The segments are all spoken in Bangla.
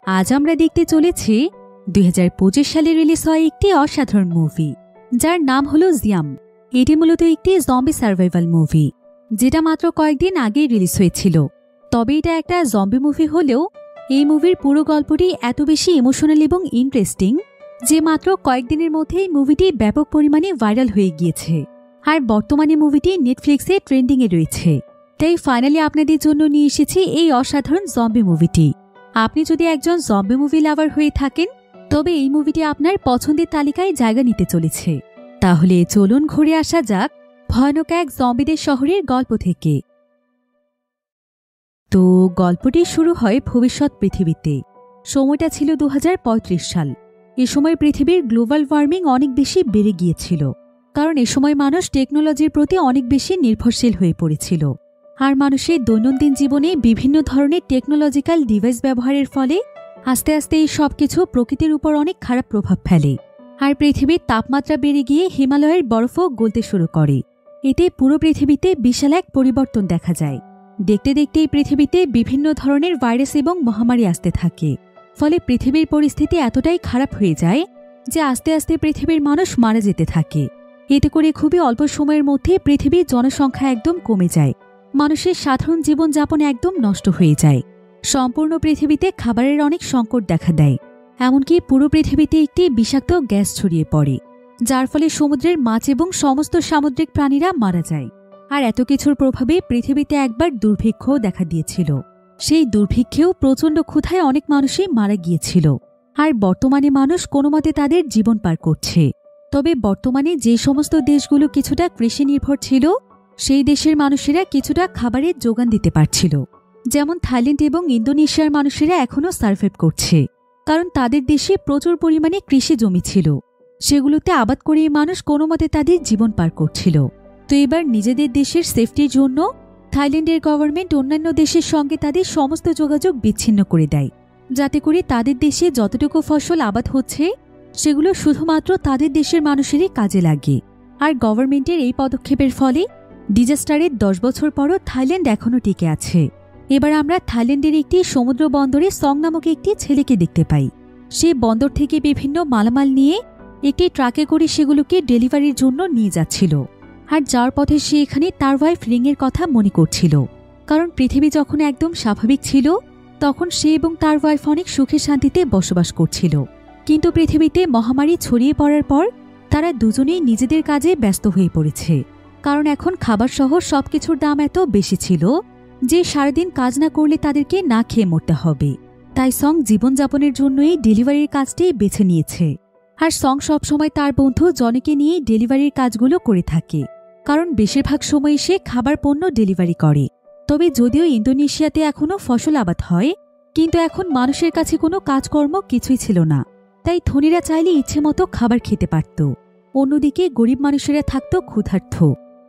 আজ আমরা দেখতে চলেছি 2025 সালে রিলিজ হয় একটি অসাধারণ মুভি, যার নাম হলো জিয়াম। এটি মূলত একটি জম্বি সার্ভাইভাল মুভি, যেটা মাত্র কয়েকদিন আগেই রিলিজ হয়েছিল। তবে এটা একটা জম্বি মুভি হলেও এই মুভির পুরো গল্পটি এত বেশি ইমোশনাল এবং ইন্টারেস্টিং যে মাত্র কয়েকদিনের মধ্যেই মুভিটি ব্যাপক পরিমাণে ভাইরাল হয়ে গিয়েছে। আর বর্তমানে মুভিটি নেটফ্লিক্সে ট্রেন্ডিংয়ে রয়েছে। তাই ফাইনালি আপনাদের জন্য নিয়ে এসেছি এই অসাধারণ জম্বি মুভিটি। আপনি যদি একজন জম্বি মুভি লাভার হয়ে থাকেন, তবে এই মুভিটি আপনার পছন্দের তালিকায় জায়গা নিতে চলেছে। তাহলে চলুন ঘুরে আসা যাক ভয়ানক এক জম্বিদের শহরের গল্প থেকে। তো গল্পটি শুরু হয় ভবিষ্যৎ পৃথিবীতে। সময়টা ছিল 2035 সাল। এ সময় পৃথিবীর গ্লোবাল ওয়ার্মিং অনেক বেশি বেড়ে গিয়েছিল, কারণ এ সময় মানুষ টেকনোলজির প্রতি অনেক বেশি নির্ভরশীল হয়ে পড়েছিল। আর মানুষের দৈনন্দিন জীবনে বিভিন্ন ধরনের টেকনোলজিক্যাল ডিভাইস ব্যবহারের ফলে আস্তে আস্তে এই সব কিছু প্রকৃতির উপর অনেক খারাপ প্রভাব ফেলে। আর পৃথিবীর তাপমাত্রা বেড়ে গিয়ে হিমালয়ের বরফও গলতে শুরু করে। এতে পুরো পৃথিবীতে বিশাল এক পরিবর্তন দেখা যায়। দেখতে দেখতে এই পৃথিবীতে বিভিন্ন ধরনের ভাইরাস এবং মহামারী আসতে থাকে। ফলে পৃথিবীর পরিস্থিতি এতটাই খারাপ হয়ে যায় যে আস্তে আস্তে পৃথিবীর মানুষ মারা যেতে থাকে। এতে করে খুবই অল্প সময়ের মধ্যে পৃথিবীর জনসংখ্যা একদম কমে যায়। মানুষের সাধারণ জীবনযাপন একদম নষ্ট হয়ে যায়। সম্পূর্ণ পৃথিবীতে খাবারের অনেক সংকট দেখা দেয়। এমনকি পুরো পৃথিবীতে একটি বিষাক্ত গ্যাস ছড়িয়ে পড়ে, যার ফলে সমুদ্রের মাছ এবং সমস্ত সামুদ্রিক প্রাণীরা মারা যায়। আর এত কিছুর প্রভাবে পৃথিবীতে একবার দুর্ভিক্ষও দেখা দিয়েছিল। সেই দুর্ভিক্ষেও প্রচণ্ড ক্ষুধায় অনেক মানুষই মারা গিয়েছিল। আর বর্তমানে মানুষ কোনোমতে তাদের জীবন পার করছে। তবে বর্তমানে যে সমস্ত দেশগুলো কিছুটা কৃষি নির্ভর ছিল, সেই দেশের মানুষেরা কিছুটা খাবারের যোগান দিতে পারছিল। যেমন থাইল্যান্ড এবং ইন্দোনেশিয়ার মানুষেরা এখনও সার্ভাইভ করছে, কারণ তাদের দেশে প্রচুর পরিমাণে কৃষি জমি ছিল। সেগুলোতে আবাদ করে মানুষ কোনোমতে তাদের জীবন পার করছিল। তো এবার নিজেদের দেশের সেফটির জন্য থাইল্যান্ডের গভর্নমেন্ট অন্যান্য দেশের সঙ্গে তাদের সমস্ত যোগাযোগ বিচ্ছিন্ন করে দেয়, যাতে করে তাদের দেশে যতটুকু ফসল আবাদ হচ্ছে সেগুলো শুধুমাত্র তাদের দেশের মানুষেরই কাজে লাগে। আর গভর্নমেন্টের এই পদক্ষেপের ফলে ডিজাস্টারের 10 বছর পরও থাইল্যান্ড এখনও টিকে আছে। এবার আমরা থাইল্যান্ডের একটি সমুদ্র বন্দরে সং নামক একটি ছেলেকে দেখতে পাই। সে বন্দর থেকে বিভিন্ন মালামাল নিয়ে একটি ট্রাকে করে সেগুলোকে ডেলিভারির জন্য নিয়ে যাচ্ছিল। আর যার পথে সে এখানে তার ওয়াইফ রিংয়ের কথা মনে করছিল, কারণ পৃথিবী যখন একদম স্বাভাবিক ছিল তখন সে এবং তার ওয়াইফ অনেক সুখে শান্তিতে বসবাস করছিল। কিন্তু পৃথিবীতে মহামারী ছড়িয়ে পড়ার পর তারা দুজনেই নিজেদের কাজে ব্যস্ত হয়ে পড়েছে। কারণ এখন খাবার সহ সবকিছুর দাম এত বেশি ছিল যে সারাদিন কাজ না করলে তাদেরকে না খেয়ে মরতে হবে। তাই সং জীবনযাপনের জন্য এই ডেলিভারির কাজটি বেছে নিয়েছে। আর সং সবসময় তার বন্ধু জনিকে নিয়ে ডেলিভারির কাজগুলো করে থাকে, কারণ বেশিরভাগ সময় সে খাবার পণ্য ডেলিভারি করে। তবে যদিও ইন্দোনেশিয়াতে এখনও ফসল আবাদ হয়, কিন্তু এখন মানুষের কাছে কোনো কাজকর্ম কিছুই ছিল না। তাই ধনীরা চাইলে ইচ্ছে মতো খাবার খেতে পারত, অন্যদিকে গরিব মানুষেরা থাকত ক্ষুধার্ত।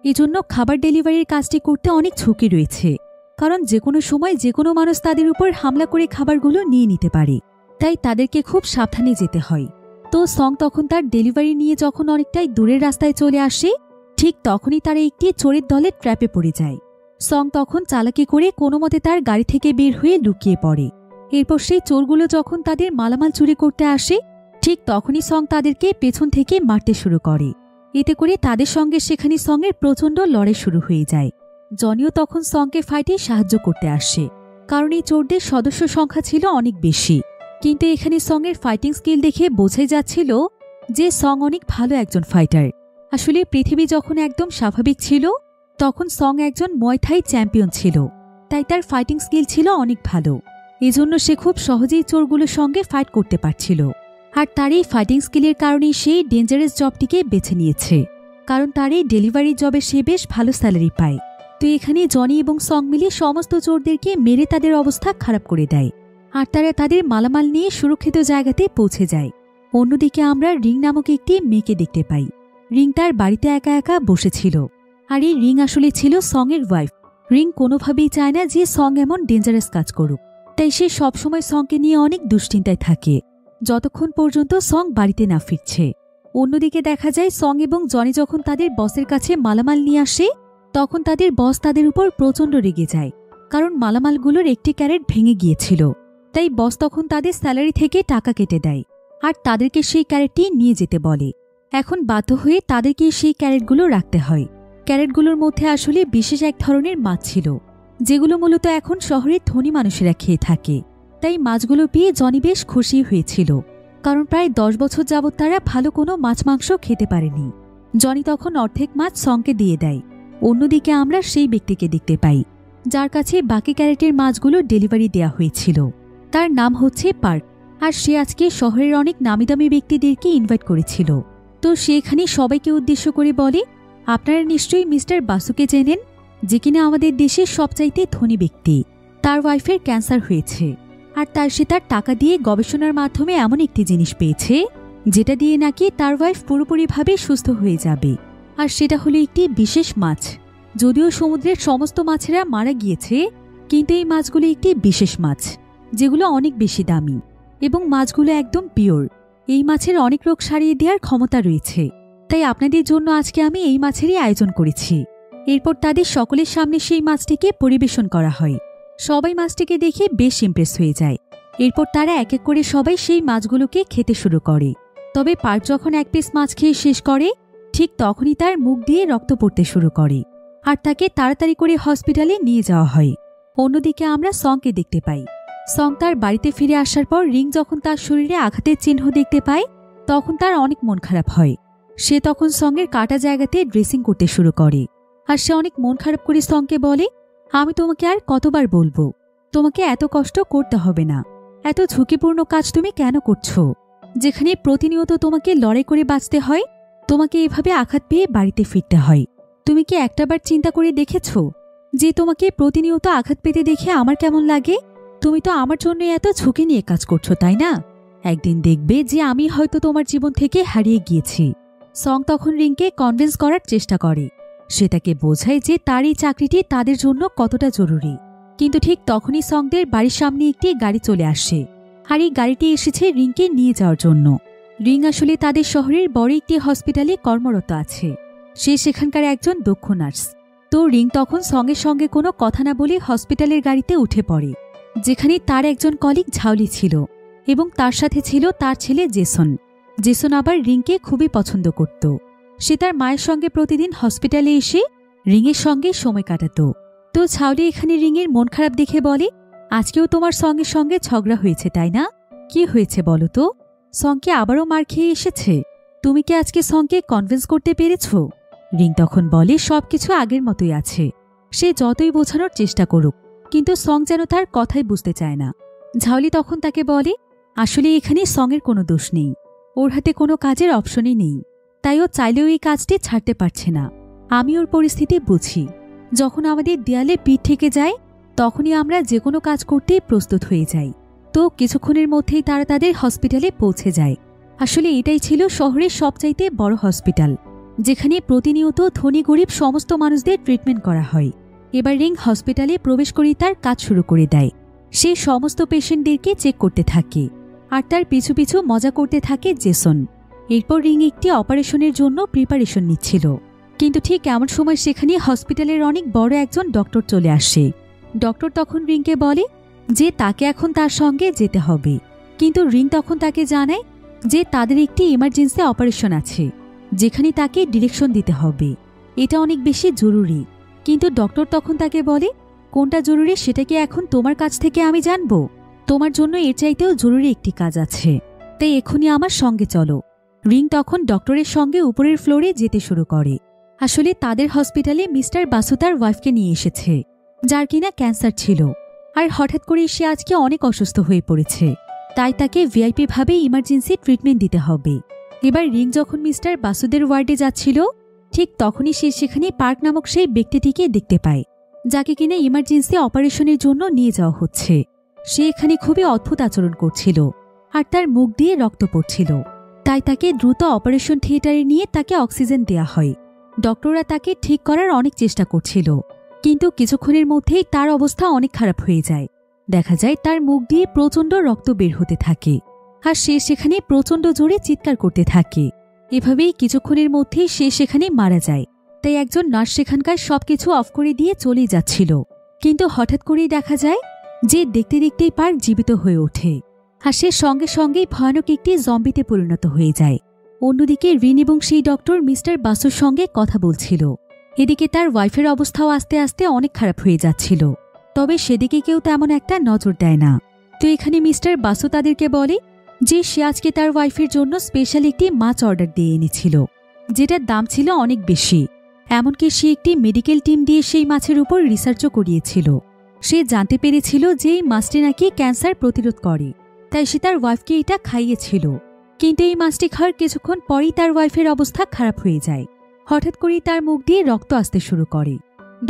এজন্য খাবার ডেলিভারির কাজটি করতে অনেক ঝুঁকি রয়েছে, কারণ যে কোনো সময় যে কোনো মানুষ তাদের উপর হামলা করে খাবারগুলো নিয়ে নিতে পারে। তাই তাদেরকে খুব সাবধানে যেতে হয়। তো সং তখন তার ডেলিভারি নিয়ে যখন অনেকটাই দূরের রাস্তায় চলে আসে, ঠিক তখনই তারা একটি চোরের দলের ট্র্যাপে পড়ে যায়। সং তখন চালাকি করে কোনোমতে তার গাড়ি থেকে বের হয়ে লুকিয়ে পড়ে। এরপর সেই চোরগুলো যখন তাদের মালামাল চুরি করতে আসে, ঠিক তখনই সং তাদেরকে পেছন থেকে মারতে শুরু করে। এতে করে তাদের সঙ্গে সেখানে সঙ্গের প্রচণ্ড লড়াই শুরু হয়ে যায়। জনিও তখন সঙ্গকে ফাইটে সাহায্য করতে আসে, কারণ এই চোরদের সদস্য সংখ্যা ছিল অনেক বেশি। কিন্তু এখানে সঙ্গের ফাইটিং স্কিল দেখে বোঝাই যাচ্ছিল যে সং অনেক ভালো একজন ফাইটার। আসলে পৃথিবী যখন একদম স্বাভাবিক ছিল তখন সং একজন মুয়াই থাই চ্যাম্পিয়ন ছিল, তাই তার ফাইটিং স্কিল ছিল অনেক ভালো। এজন্য সে খুব সহজেই চোরগুলোর সঙ্গে ফাইট করতে পারছিল। আর তার এই ফাইটিং স্কিলের কারণেই সে ডেঞ্জারাস জবটিকে বেছে নিয়েছে, কারণ তার এই ডেলিভারি জবে সে বেশ ভালো স্যালারি পায়। তো এখানে জনি এবং সং মিলে সমস্ত চোরদেরকে মেরে তাদের অবস্থা খারাপ করে দেয়। আর তারা তাদের মালামাল নিয়ে সুরক্ষিত জায়গাতে পৌঁছে যায়। অন্যদিকে আমরা রিং নামক একটি মেয়েকে দেখতে পাই। রিং তার বাড়িতে একা একা বসেছিল। আর এই রিং আসলে ছিল সং এর ওয়াইফ। রিং কোনোভাবেই চায় না যে সং এমন ডেঞ্জারাস কাজ করুক, তাই সে সবসময় সংকে নিয়ে অনেক দুশ্চিন্তায় থাকে, যতক্ষণ পর্যন্ত সং বাড়িতে না ফিরছে। অন্যদিকে দেখা যায় সং এবং জনি যখন তাদের বসের কাছে মালামাল নিয়ে আসে, তখন তাদের বস তাদের উপর প্রচণ্ড রেগে যায়, কারণ মালামালগুলোর একটি ক্যারেট ভেঙে গিয়েছিল। তাই বস তখন তাদের স্যালারি থেকে টাকা কেটে দেয় আর তাদেরকে সেই ক্যারেটটি নিয়ে যেতে বলে। এখন বাধ্য হয়ে তাদেরকে সেই ক্যারেটগুলো রাখতে হয়। ক্যারেটগুলোর মধ্যে আসলে বিশেষ এক ধরনের মাছ ছিল, যেগুলো মূলত এখন শহরের ধনী মানুষেরা খেয়ে থাকে। তাই মাছগুলো পেয়ে জনি বেশ খুশি হয়েছিল, কারণ প্রায় 10 বছর যাবৎ তারা ভালো কোনো মাছ মাংস খেতে পারেনি। জনি তখন অর্ধেক মাছ সঙ্গকে দিয়ে দেয়। অন্যদিকে আমরা সেই ব্যক্তিকে দেখতে পাই যার কাছে বাকি ক্যারেটের মাছগুলো ডেলিভারি দেয়া হয়েছিল। তার নাম হচ্ছে পার্ক, আর সে আজকে শহরের অনেক নামিদামি ব্যক্তিদেরকে ইনভাইট করেছিল। তো সে এখানে সবাইকে উদ্দেশ্য করে বলে, আপনারা নিশ্চয়ই মিস্টার বাসুকে চেনেন, যে কিনা আমাদের দেশের সবচাইতে ধনী ব্যক্তি। তার ওয়াইফের ক্যান্সার হয়েছে, আর সে তার টাকা দিয়ে গবেষণার মাধ্যমে এমন একটি জিনিস পেয়েছে যেটা দিয়ে নাকি তার ওয়াইফ পুরোপুরিভাবে সুস্থ হয়ে যাবে। আর সেটা হলো একটি বিশেষ মাছ। যদিও সমুদ্রের সমস্ত মাছেরা মারা গিয়েছে, কিন্তু এই মাছগুলো একটি বিশেষ মাছ, যেগুলো অনেক বেশি দামি, এবং মাছগুলো একদম পিওর। এই মাছের অনেক রোগ সারিয়ে দেওয়ার ক্ষমতা রয়েছে। তাই আপনাদের জন্য আজকে আমি এই মাছেরই আয়োজন করেছি। এরপর তাদের সকলের সামনে সেই মাছটিকে পরিবেশন করা হয়। সবাই মাছটিকে দেখে বেশ ইমপ্রেস হয়ে যায়। এরপর তারা এক এক করে সবাই সেই মাছগুলোকে খেতে শুরু করে। তবে পার্ক যখন এক পিস মাছ খেয়ে শেষ করে, ঠিক তখনই তার মুখ দিয়ে রক্ত পড়তে শুরু করে, আর তাকে তাড়াতাড়ি করে হসপিটালে নিয়ে যাওয়া হয়। অন্যদিকে আমরা সঙ্গকে দেখতে পাই। সং তার বাড়িতে ফিরে আসার পর রিং যখন তার শরীরে আঘাতের চিহ্ন দেখতে পায়, তখন তার অনেক মন খারাপ হয়। সে তখন সঙ্গের কাটা জায়গাতে ড্রেসিং করতে শুরু করে, আর সে অনেক মন খারাপ করে সঙ্গকে বলে, আমি তোমাকে আর কতবার বলবো, তোমাকে এত কষ্ট করতে হবে না। এত ঝুঁকিপূর্ণ কাজ তুমি কেন করছো, যেখানে প্রতিনিয়ত তোমাকে লড়াই করে বাঁচতে হয়? তোমাকে এভাবে আঘাত পেয়ে বাড়িতে ফিরতে হয়। তুমি কি একটাবার চিন্তা করে দেখেছ যে তোমাকে প্রতিনিয়ত আঘাত পেতে দেখে আমার কেমন লাগে? তুমি তো আমার জন্য এত ঝুঁকি নিয়ে কাজ করছো, তাই না? একদিন দেখবে যে আমি হয়তো তোমার জীবন থেকে হারিয়ে গিয়েছি। সং তখন রিংকে কনভিন্স করার চেষ্টা করে। সে তাকে বোঝায় যে তার এই চাকরিটি তাদের জন্য কতটা জরুরি। কিন্তু ঠিক তখনই সঙ্গদের বাড়ির সামনে একটি গাড়ি চলে আসে, আর এই গাড়িটি এসেছে রিংকে নিয়ে যাওয়ার জন্য। রিং আসলে তাদের শহরের বড় একটি হসপিটালে কর্মরত আছে। সে সেখানকার একজন দক্ষ নার্স। তো রিং তখন সঙ্গে সঙ্গে কোনো কথা না বলে হসপিটালের গাড়িতে উঠে পড়ে, যেখানে তার একজন কলিগ ঝাউলি ছিল, এবং তার সাথে ছিল তার ছেলে জেসন। জেসন আবার রিংকে খুবই পছন্দ করত। সে তার মায়ের সঙ্গে প্রতিদিন হসপিটালে এসে রিংয়ের সঙ্গে সময় কাটাত। তো ঝাউলি এখানে রিংয়ের মন খারাপ দেখে বলে, আজকেও তোমার সঙ্গে সঙ্গে ঝগড়া হয়েছে, তাই না? কি হয়েছে বলো তো? সঙ্গে আবারও মার খেয়ে এসেছে। তুমি কি আজকে সঙ্গে কনভিন্স করতে পেরেছ? রিং তখন বলে, সবকিছু আগের মতোই আছে। সে যতই বোঝানোর চেষ্টা করুক, কিন্তু সং যেন তার কথাই বুঝতে চায় না। ঝাউলি তখন তাকে বলে, আসলে এখানে সঙের কোনো দোষ নেই। ওর হাতে কোনো কাজের অপশনই নেই, তাই ও চাইলেও এই কাজটি ছাড়তে পারছে না। আমি ওর পরিস্থিতি বুঝি। যখন আমাদের দেয়ালে পিঠ ঠেকে যায়, তখনই আমরা যে কোনো কাজ করতেই প্রস্তুত হয়ে যাই। তো কিছুক্ষণের মধ্যেই তারা তাদের হসপিটালে পৌঁছে যায়। আসলে এটাই ছিল শহরের সবচাইতে বড় হসপিটাল, যেখানে প্রতিনিয়ত ধনী গরিব সমস্ত মানুষদের ট্রিটমেন্ট করা হয়। এবার রিং হসপিটালে প্রবেশ করে তার কাজ শুরু করে দেয়। সে সমস্ত পেশেন্টদেরকে চেক করতে থাকে, আর তার পিছু পিছু মজা করতে থাকে জেসন। এরপর রিং একটি অপারেশনের জন্য প্রিপারেশন নিচ্ছিল, কিন্তু ঠিক এমন সময় সেখানে হসপিটালের অনেক বড় একজন ডক্টর চলে আসে। ডক্টর তখন রিংকে বলে যে তাকে এখন তার সঙ্গে যেতে হবে, কিন্তু রিং তখন তাকে জানায় যে তাদের একটি ইমার্জেন্সি অপারেশন আছে, যেখানে তাকে ডিরেকশন দিতে হবে। এটা অনেক বেশি জরুরি। কিন্তু ডক্টর তখন তাকে বলে, কোনটা জরুরি সেটা কি এখন তোমার কাছ থেকে আমি জানব? তোমার জন্য এর চাইতেও জরুরি একটি কাজ আছে, তাই এখনই আমার সঙ্গে চলো। রিং তখন ডক্টরের সঙ্গে উপরের ফ্লোরে যেতে শুরু করে। আসলে তাদের হসপিটালে মিস্টার বাসু তার ওয়াইফকে নিয়ে এসেছে, যার কিনা ক্যান্সার ছিল, আর হঠাৎ করে সে আজকে অনেক অসুস্থ হয়ে পড়েছে। তাই তাকে ভিআইপি ভাবে ইমার্জেন্সি ট্রিটমেন্ট দিতে হবে। এবার রিং যখন মিস্টার বাসুদের ওয়ার্ডে যাচ্ছিল, ঠিক তখনই সে সেখানে পার্ক নামক সেই ব্যক্তিটিকে দেখতে পায়, যাকে কিনা ইমার্জেন্সি অপারেশনের জন্য নিয়ে যাওয়া হচ্ছে। সে এখানে খুবই অদ্ভুত আচরণ করছিল, আর তার মুখ দিয়ে রক্ত পড়ছিল। তাই তাকে দ্রুত অপারেশন থিয়েটারে নিয়ে তাকে অক্সিজেন দেয়া হয়। ডক্টররা তাকে ঠিক করার অনেক চেষ্টা করছিল, কিন্তু কিছুক্ষণের মধ্যেই তার অবস্থা অনেক খারাপ হয়ে যায়। দেখা যায় তার মুখ দিয়ে প্রচণ্ড রক্ত বের হতে থাকে, আর সে সেখানে প্রচণ্ড জোরে চিৎকার করতে থাকে। এভাবেই কিছুক্ষণের মধ্যেই সে সেখানে মারা যায়। তাই একজন নার্স সেখানকার সবকিছু অফ করে দিয়ে চলে যাচ্ছিল, কিন্তু হঠাৎ করেই দেখা যায় যে দেখতে দেখতেই পার্ক জীবিত হয়ে ওঠে আর সে সঙ্গে সঙ্গেই ভয়ানক একটি জম্বিতে পরিণত হয়ে যায়। অন্যদিকে রিন এবং সেই ডক্টর মিস্টার বাসুর সঙ্গে কথা বলছিল। এদিকে তার ওয়াইফের অবস্থাও আস্তে আস্তে অনেক খারাপ হয়ে যাচ্ছিল, তবে সেদিকে কেউ তেমন একটা নজর দেয় না। তো এখানে মিস্টার বাসু তাদেরকে বলে যে সে আজকে তার ওয়াইফের জন্য স্পেশাল একটি মাছ অর্ডার দিয়ে এনেছিল, যেটার দাম ছিল অনেক বেশি। এমনকি সে একটি মেডিকেল টিম দিয়ে সেই মাছের উপর রিসার্চও করিয়েছিল। সে জানতে পেরেছিল যে এই মাছটি নাকি ক্যান্সার প্রতিরোধ করে, তাই সে তার ওয়াইফকে এটা খাইয়েছিল। কিন্তু এই মাছটি খাওয়ার কিছুক্ষণ পরেই তার ওয়াইফের অবস্থা খারাপ হয়ে যায়। হঠাৎ করেই তার মুখ দিয়ে রক্ত আসতে শুরু করে।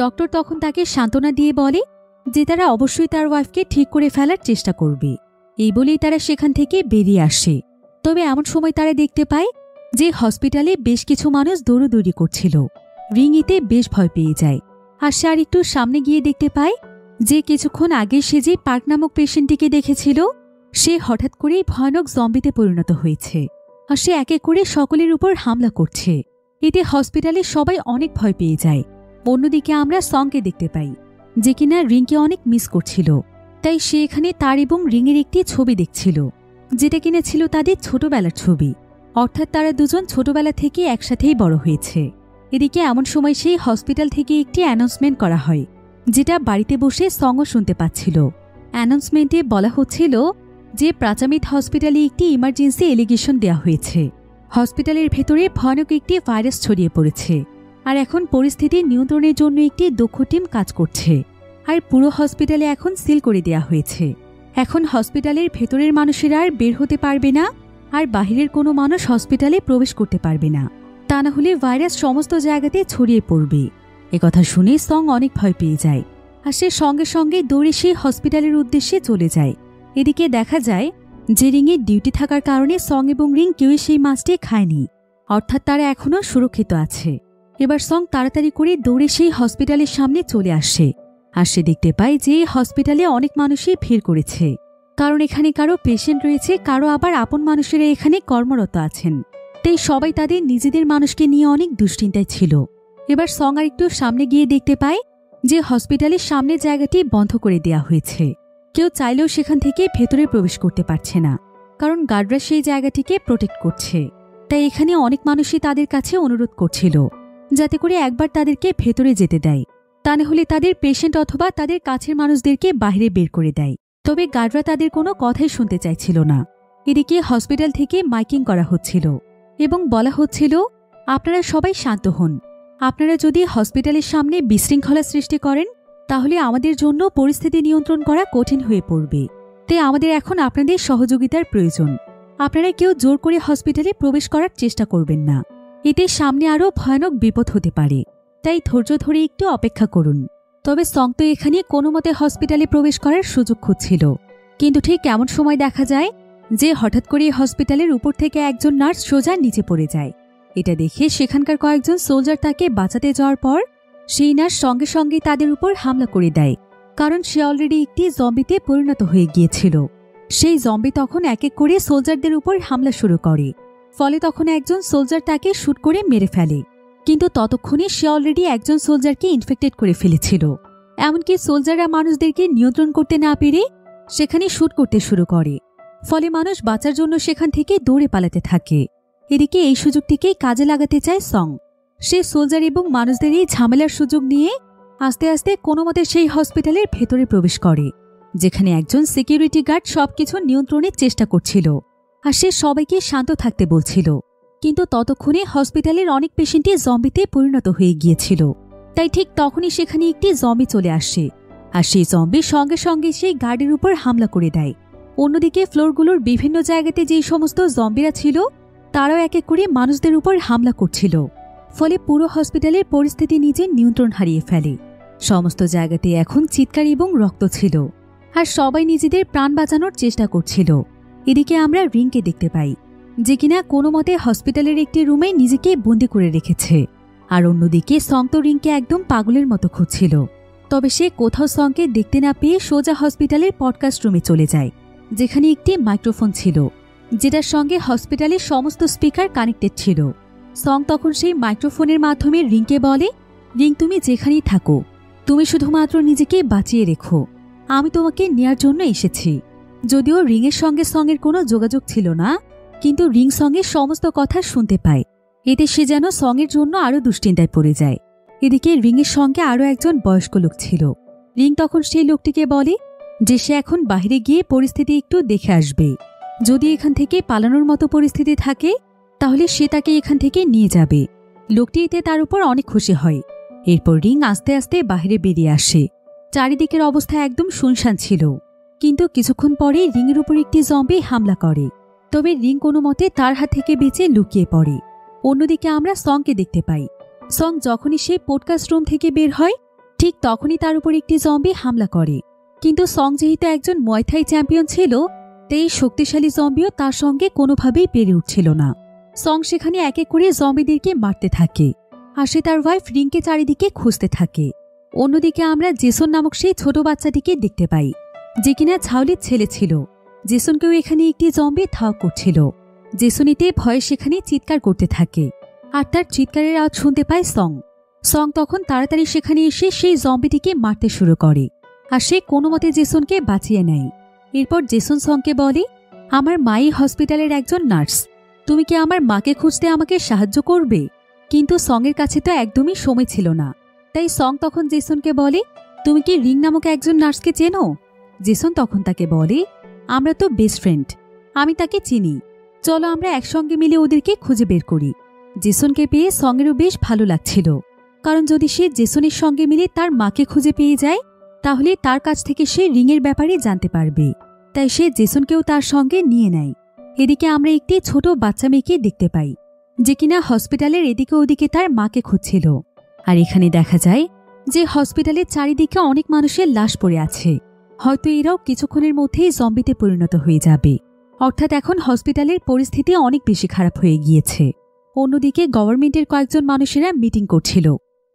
ডক্টর তখন তাকে সান্ত্বনা দিয়ে বলে যে তারা অবশ্যই তার ওয়াইফকে ঠিক করে ফেলার চেষ্টা করবে। এই বলেই তারা সেখান থেকে বেরিয়ে আসে। তবে এমন সময় তারা দেখতে পায় যে হসপিটালে বেশ কিছু মানুষ দৌড়দৌড়ি করছিল। রিং এতে বেশ ভয় পেয়ে যায় আর সে আর একটু সামনে গিয়ে দেখতে পায় যে কিছুক্ষণ আগে সে যে পার্ক নামক পেশেন্টটিকে দেখেছিল সে হঠাৎ করেই ভয়ানক জম্বিতে পরিণত হয়েছে আর সে একে করে সকলের উপর হামলা করছে। এতে হসপিটালে সবাই অনেক ভয় পেয়ে যায়। অন্যদিকে আমরা সংকে দেখতে পাই যে কিনা রিংকে অনেক মিস করছিল, তাই সে এখানে তার এবং রিংয়ের একটি ছবি দেখছিল, যেটা কিনা ছিল তাদের ছোটবেলার ছবি। অর্থাৎ তারা দুজন ছোটবেলা থেকে একসাথেই বড় হয়েছে। এদিকে এমন সময় সেই হসপিটাল থেকে একটি অ্যানাউন্সমেন্ট করা হয়, যেটা বাড়িতে বসে সংও শুনতে পাচ্ছিল। অ্যানাউন্সমেন্টে বলা হচ্ছিল যে প্রাচামিত হসপিটালে একটি ইমার্জেন্সি এলিগেশন দেওয়া হয়েছে। হসপিটালের ভেতরে ভয়ানক একটি ভাইরাস ছড়িয়ে পড়েছে আর এখন পরিস্থিতি নিয়ন্ত্রণের জন্য একটি দক্ষ টিম কাজ করছে। আর পুরো হসপিটালে এখন সিল করে দেওয়া হয়েছে। এখন হসপিটালের ভেতরের মানুষেরা আর বের হতে পারবে না, আর বাহিরের কোনো মানুষ হসপিটালে প্রবেশ করতে পারবে না, তা না হলে ভাইরাস সমস্ত জায়গাতে ছড়িয়ে পড়বে। একথা শুনে সং অনেক ভয় পেয়ে যায় আর সে সঙ্গে সঙ্গে দৌড়ে সেই হসপিটালের উদ্দেশ্যে চলে যায়। এদিকে দেখা যায় যে রিংয়ের ডিউটি থাকার কারণে সং এবং রিং কেউই সেই মাছটি খায়নি, অর্থাৎ তারা এখনও সুরক্ষিত আছে। এবার সং তাড়াতাড়ি করে দৌড়ে সেই হসপিটালের সামনে চলে আসে আর সে দেখতে পায় যে হসপিটালে অনেক মানুষই ভিড় করেছে, কারণ এখানে কারো পেশেন্ট রয়েছে, কারো আবার আপন মানুষেরা এখানে কর্মরত আছেন। তাই সবাই তাদের নিজেদের মানুষকে নিয়ে অনেক দুশ্চিন্তায় ছিল। এবার সং আর একটু সামনে গিয়ে দেখতে পায় যে হসপিটালের সামনের জায়গাটি বন্ধ করে দেওয়া হয়েছে। কেউ চাইলেও সেখান থেকে ভেতরে প্রবেশ করতে পারছে না, কারণ গার্ডরা সেই জায়গাটিকে প্রোটেক্ট করছে। তাই এখানে অনেক মানুষই তাদের কাছে অনুরোধ করছিল যাতে করে একবার তাদেরকে ভেতরে যেতে দেয়, তা না হলে তাদের পেশেন্ট অথবা তাদের কাছের মানুষদেরকে বাইরে বের করে দেয়। তবে গার্ডরা তাদের কোনো কথাই শুনতে চাইছিল না। এদিকে হসপিটাল থেকে মাইকিং করা হচ্ছিল এবং বলা হচ্ছিল, আপনারা সবাই শান্ত হন। আপনারা যদি হসপিটালের সামনে বিশৃঙ্খলা সৃষ্টি করেন তাহলে আমাদের জন্য পরিস্থিতি নিয়ন্ত্রণ করা কঠিন হয়ে পড়বে। তাই আমাদের এখন আপনাদের সহযোগিতার প্রয়োজন। আপনারা কেউ জোর করে হসপিটালে প্রবেশ করার চেষ্টা করবেন না, এতে সামনে আরও ভয়ানক বিপদ হতে পারে। তাই ধৈর্য ধরে একটু অপেক্ষা করুন। তবে সং তো এখানে কোনো মতে হসপিটালে প্রবেশ করার সুযোগ খুঁজছিল, কিন্তু ঠিক এমন সময় দেখা যায় যে হঠাৎ করে হসপিটালের উপর থেকে একজন নার্স সোজা নিচে পড়ে যায়। এটা দেখে সেখানকার কয়েকজন সোলজার তাকে বাঁচাতে যাওয়ার পর সেই নার্স সঙ্গে সঙ্গে তাদের উপর হামলা করে দেয়, কারণ সে অলরেডি একটি জম্বিতে পরিণত হয়ে গিয়েছিল। সেই জম্বি তখন এক এক করে সোলজারদের উপর হামলা শুরু করে। ফলে তখন একজন সোলজার তাকে শুট করে মেরে ফেলে, কিন্তু ততক্ষণে সে অলরেডি একজন সোলজারকে ইনফেক্টেড করে ফেলেছিল। এমনকি সোলজাররা মানুষদেরকে নিয়ন্ত্রণ করতে না পেরে সেখানে শুট করতে শুরু করে। ফলে মানুষ বাঁচার জন্য সেখান থেকে দৌড়ে পালাতে থাকে। এদিকে এই সুযোগটিকেই কাজে লাগাতে চায় সং। সে সোলজার এবং মানুষদের এই ঝামেলার সুযোগ নিয়ে আস্তে আস্তে কোনো মতে সেই হসপিটালের ভেতরে প্রবেশ করে, যেখানে একজন সিকিউরিটি গার্ড সবকিছু নিয়ন্ত্রণের চেষ্টা করছিল আর সে সবাইকে শান্ত থাকতে বলছিল। কিন্তু ততক্ষণে হসপিটালের অনেক পেশেন্টই জম্বিতে পরিণত হয়ে গিয়েছিল। তাই ঠিক তখনই সেখানে একটি জম্বি চলে আসে আর সেই জম্বি সঙ্গে সঙ্গে সেই গার্ডের উপর হামলা করে দেয়। অন্যদিকে ফ্লোরগুলোর বিভিন্ন জায়গাতে যেই সমস্ত জম্বিরা ছিল তারাও এক এক করে মানুষদের উপর হামলা করছিল। ফলে পুরো হসপিটালের পরিস্থিতি নিজের নিয়ন্ত্রণ হারিয়ে ফেলে। সমস্ত জায়গাতে এখন চিৎকার এবং রক্ত ছিল আর সবাই নিজেদের প্রাণ বাঁচানোর চেষ্টা করছিল। এদিকে আমরা রিংকে দেখতে পাই যে কিনা কোনো মতে হসপিটালের একটি রুমে নিজেকে বন্দি করে রেখেছে, আর অন্যদিকে সং তো রিংকে একদম পাগলের মতো খুঁজছিল। তবে সে কোথাও সংকে দেখতে না পেয়ে সোজা হসপিটালের পডকাস্ট রুমে চলে যায়, যেখানে একটি মাইক্রোফোন ছিল যেটার সঙ্গে হসপিটালের সমস্ত স্পিকার কানেক্টেড ছিল। সং তখন সেই মাইক্রোফোনের মাধ্যমে রিংকে বলে, রিং তুমি যেখানেই থাকো তুমি শুধুমাত্র নিজেকে বাঁচিয়ে রেখো, আমি তোমাকে নেয়ার জন্য এসেছি। যদিও রিংয়ের সঙ্গে সঙ্গের কোনো যোগাযোগ ছিল না, কিন্তু রিং সঙ্গের সমস্ত কথা শুনতে পায়। এতে সে যেন সঙ্গের জন্য আরও দুশ্চিন্তায় পড়ে যায়। এদিকে রিংয়ের সঙ্গে আরও একজন বয়স্ক লোক ছিল। রিং তখন সেই লোকটিকে বলে যে সে এখন বাইরে গিয়ে পরিস্থিতি একটু দেখে আসবে। যদি এখান থেকে পালানোর মতো পরিস্থিতি থাকে তাহলে সে তাকে এখান থেকে নিয়ে যাবে। লোকটি এতে তার উপর অনেক খুশি হয়। এরপর রিং আস্তে আস্তে বাইরে বেরিয়ে আসে। চারিদিকের অবস্থা একদম শুনশান ছিল, কিন্তু কিছুক্ষণ পরে রিংয়ের উপর একটি জম্বি হামলা করে। তবে রিং কোনো মতে তার হাত থেকে বেঁচে লুকিয়ে পড়ে। অন্যদিকে আমরা সংকে দেখতে পাই। সং যখনই সেই পডকাস্ট রুম থেকে বের হয় ঠিক তখনই তার উপর একটি জম্বি হামলা করে। কিন্তু সং যেহেতু একজন মুয়াই থাই চ্যাম্পিয়ন ছিল, তাই এই শক্তিশালী জম্বিও তার সঙ্গে কোনোভাবেই পেরে উঠছিল না। সং সেখানে এক এক করে জম্বিদেরকে মারতে থাকে, আর সে তার ওয়াইফ রিংকে চারিদিকে খুঁজতে থাকে। অন্যদিকে আমরা জেসন নামক সেই ছোট বাচ্চাটিকে দেখতে পাই, যে কিনা ঝাউলির ছেলে ছিল। জেসনকেও এখানে একটি জম্বি ধাওয়া করছিল। জেসন এতে ভয়ে সেখানে চিৎকার করতে থাকে, আর তার চিৎকারের আওয়াজ শুনতে পায় সং। সং তখন তাড়াতাড়ি সেখানে এসে সেই জম্বিটিকে মারতে শুরু করে, আর সে কোনো মতে জেসনকে বাঁচিয়ে নেয়। এরপর জেসন সংকে বলে, আমার মাই হসপিটালের একজন নার্স, তুমি কি আমার মাকে খুঁজতে আমাকে সাহায্য করবে? কিন্তু সঙের কাছে তো একদমই সময় ছিল না। তাই সং তখন জেসনকে বলে, তুমি কি রিং নামক একজন নার্সকে চেনো? জেসন তখন তাকে বলে, আমরা তো বেস্ট ফ্রেন্ড, আমি তাকে চিনি, চলো আমরা একসঙ্গে মিলে ওদেরকে খুঁজে বের করি। জেসনকে পেয়ে সঙেরও বেশ ভালো লাগছিল, কারণ যদি সে জেসনের সঙ্গে মিলে তার মাকে খুঁজে পেয়ে যায় তাহলে তার কাছ থেকে সে রিংয়ের ব্যাপারে জানতে পারবে। তাই সে জেসনকেও তার সঙ্গে নিয়ে নেয়। এদিকে আমরা একটি ছোট বাচ্চা মেয়েকে দেখতে পাই, যে কিনা হসপিটালের এদিকে ওদিকে তার মাকে খুঁজছিল। আর এখানে দেখা যায় যে হসপিটালের চারিদিকে অনেক মানুষের লাশ পড়ে আছে। হয়তো এরাও কিছুক্ষণের মধ্যেই জম্বিতে পরিণত হয়ে যাবে। অর্থাৎ এখন হসপিটালের পরিস্থিতি অনেক বেশি খারাপ হয়ে গিয়েছে। অন্যদিকে গভর্নমেন্টের কয়েকজন মানুষেরা মিটিং করছিল।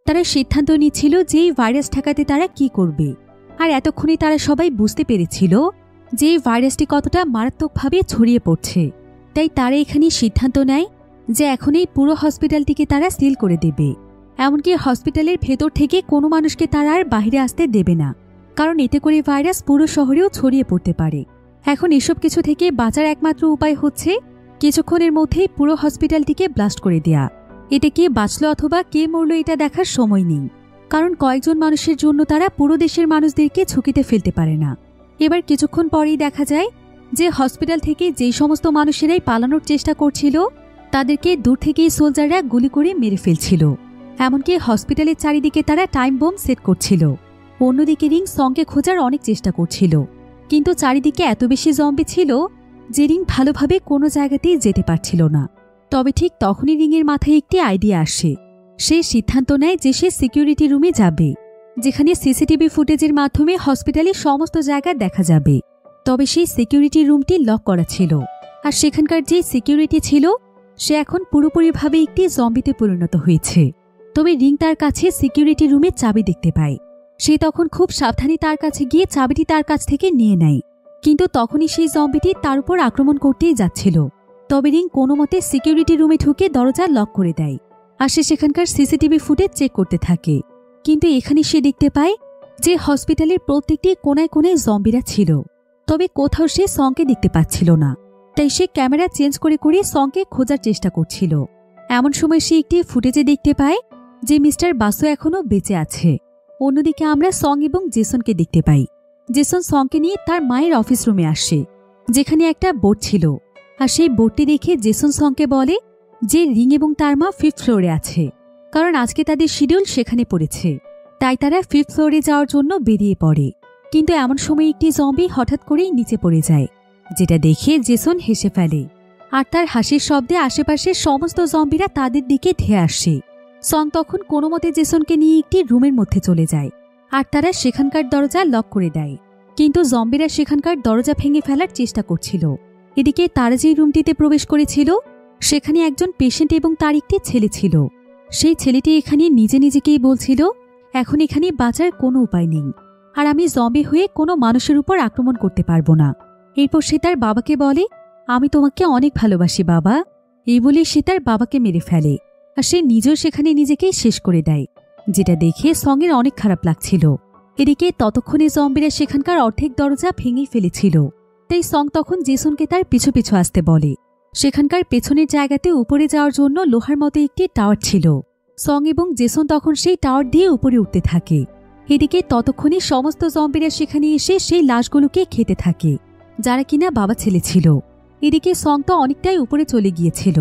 তারা সিদ্ধান্ত নিচ্ছিল যে এই ভাইরাস ঠেকাতে তারা কি করবে। আর এতক্ষণে তারা সবাই বুঝতে পেরেছিল যে এই ভাইরাসটি কতটা মারাত্মকভাবে ছড়িয়ে পড়ছে। তাই তারা এখানে সিদ্ধান্ত নেয় যে এখন এই পুরো হসপিটালটিকে তারা সিল করে দেবে। এমনকি হসপিটালের ভেতর থেকে কোনো মানুষকে তারা আর বাইরে আসতে দেবে না, কারণ এতে করে ভাইরাস পুরো শহরেও ছড়িয়ে পড়তে পারে। এখন এসব কিছু থেকে বাঁচার একমাত্র উপায় হচ্ছে কিছুক্ষণের মধ্যেই পুরো হসপিটালটিকে ব্লাস্ট করে দেয়া। এতে কে বাঁচল অথবা কে মরল এটা দেখার সময় নেই, কারণ কয়েকজন মানুষের জন্য তারা পুরো দেশের মানুষদেরকে ঝুঁকিতে ফেলতে পারে না। এবার কিছুক্ষণ পরেই দেখা যায় যে হসপিটাল থেকে যেই সমস্ত মানুষেরাই পালানোর চেষ্টা করছিল তাদেরকে দূর থেকেই সোলজাররা গুলি করে মেরে ফেলছিল। এমনকি হসপিটালের চারিদিকে তারা টাইম বোম সেট করছিল। অন্যদিকে রিং সঙ্গে খোঁজার অনেক চেষ্টা করছিল, কিন্তু চারিদিকে এত বেশি জম্বি ছিল যে রিং ভালোভাবে কোনো জায়গাতেই যেতে পারছিল না। তবে ঠিক তখনই রিংয়ের মাথায় একটি আইডিয়া আসে। সে সিদ্ধান্ত নেয় যে সে সিকিউরিটি রুমে যাবে, যেখানে সিসিটিভি ফুটেজের মাধ্যমে হসপিটালের সমস্ত জায়গা দেখা যাবে। তবে সেই সিকিউরিটি রুমটি লক করা ছিল, আর সেখানকার যে সিকিউরিটি ছিল সে এখন পুরোপুরিভাবে একটি জম্বিতে পরিণত হয়েছে। তবে রিং তার কাছে সিকিউরিটি রুমের চাবি দেখতে পায়। সে তখন খুব সাবধানে তার কাছে গিয়ে চাবিটি তার কাছ থেকে নিয়ে নেয়, কিন্তু তখনই সেই জম্বিটি তার উপর আক্রমণ করতেই যাচ্ছিল। তবে রিং কোনো মতে সিকিউরিটি রুমে ঢুকে দরজা লক করে দেয়, আর সে সেখানকার সিসিটিভি ফুটেজ চেক করতে থাকে। কিন্তু এখানে সে দেখতে পায় যে হসপিটালের প্রত্যেকটি কোনায় কোনায় জম্বিরা ছিল, তবে কোথাও সে সঙ্গকে দেখতে পাচ্ছিল না। তাই সে ক্যামেরা চেঞ্জ করে করে সঙ্গকে খোঁজার চেষ্টা করছিল। এমন সময় সে একটি ফুটেজে দেখতে পায় যে মিস্টার বাসু এখনও বেঁচে আছে। অন্যদিকে আমরা সং এবং জেসনকে দেখতে পাই। জেসন সঙ্গকে নিয়ে তার মায়ের অফিস রুমে আসে, যেখানে একটা বোর্ড ছিল। আর সেই বোর্ডটি দেখে জেসন সঙ্গকে বলে যে রিং এবং তার মা 5th ফ্লোরে আছে, কারণ আজকে তাদের শিডিউল সেখানে পড়েছে। তাই তারা 5th ফ্লোরে যাওয়ার জন্য বেরিয়ে পড়ে। কিন্তু এমন সময় একটি জম্বি হঠাৎ করেই নিচে পড়ে যায়, যেটা দেখে জেসন হেসে ফেলে। আর তার হাসির শব্দে আশেপাশের সমস্ত জম্বিরা তাদের দিকে ধেয়ে আসে। সং তখন কোনো মতে জেসনকে নিয়ে একটি রুমের মধ্যে চলে যায়, আর তারা সেখানকার দরজা লক করে দেয়। কিন্তু জম্বিরা সেখানকার দরজা ভেঙে ফেলার চেষ্টা করছিল। এদিকে তারা যেই রুমটিতে প্রবেশ করেছিল সেখানে একজন পেশেন্ট এবং তার একটি ছেলে ছিল। সেই ছেলেটি এখানে নিজে নিজেকেই বলছিল, এখন এখানে বাঁচার কোনো উপায় নেই, আর আমি জম্বি হয়ে কোনো মানুষের উপর আক্রমণ করতে পারবো না। এরপর সে তার বাবাকে বলে, আমি তোমাকে অনেক ভালোবাসি বাবা। এই বলে সে তার বাবাকে মেরে ফেলে, আর সে নিজেও সেখানে নিজেকেই শেষ করে দেয়, যেটা দেখে সঙের অনেক খারাপ লাগছিল। এদিকে ততক্ষণে জম্বিরা সেখানকার অর্ধেক দরজা ভেঙে ফেলেছিল। তাই সং তখন জেসনকে তার পিছু পিছু আসতে বলে। সেখানকার পেছনের জায়গাতে উপরে যাওয়ার জন্য লোহার মতো একটি টাওয়ার ছিল। সং এবং জেসন তখন সেই টাওয়ার দিয়ে উপরে উঠতে থাকে। এদিকে ততক্ষণে সমস্ত জম্বিরা সেখানে এসে সেই লাশগুলোকে খেতে থাকে, যারা কিনা বাবা ছেলে ছিল। এদিকে সং তো অনেকটাই উপরে চলে গিয়েছিল,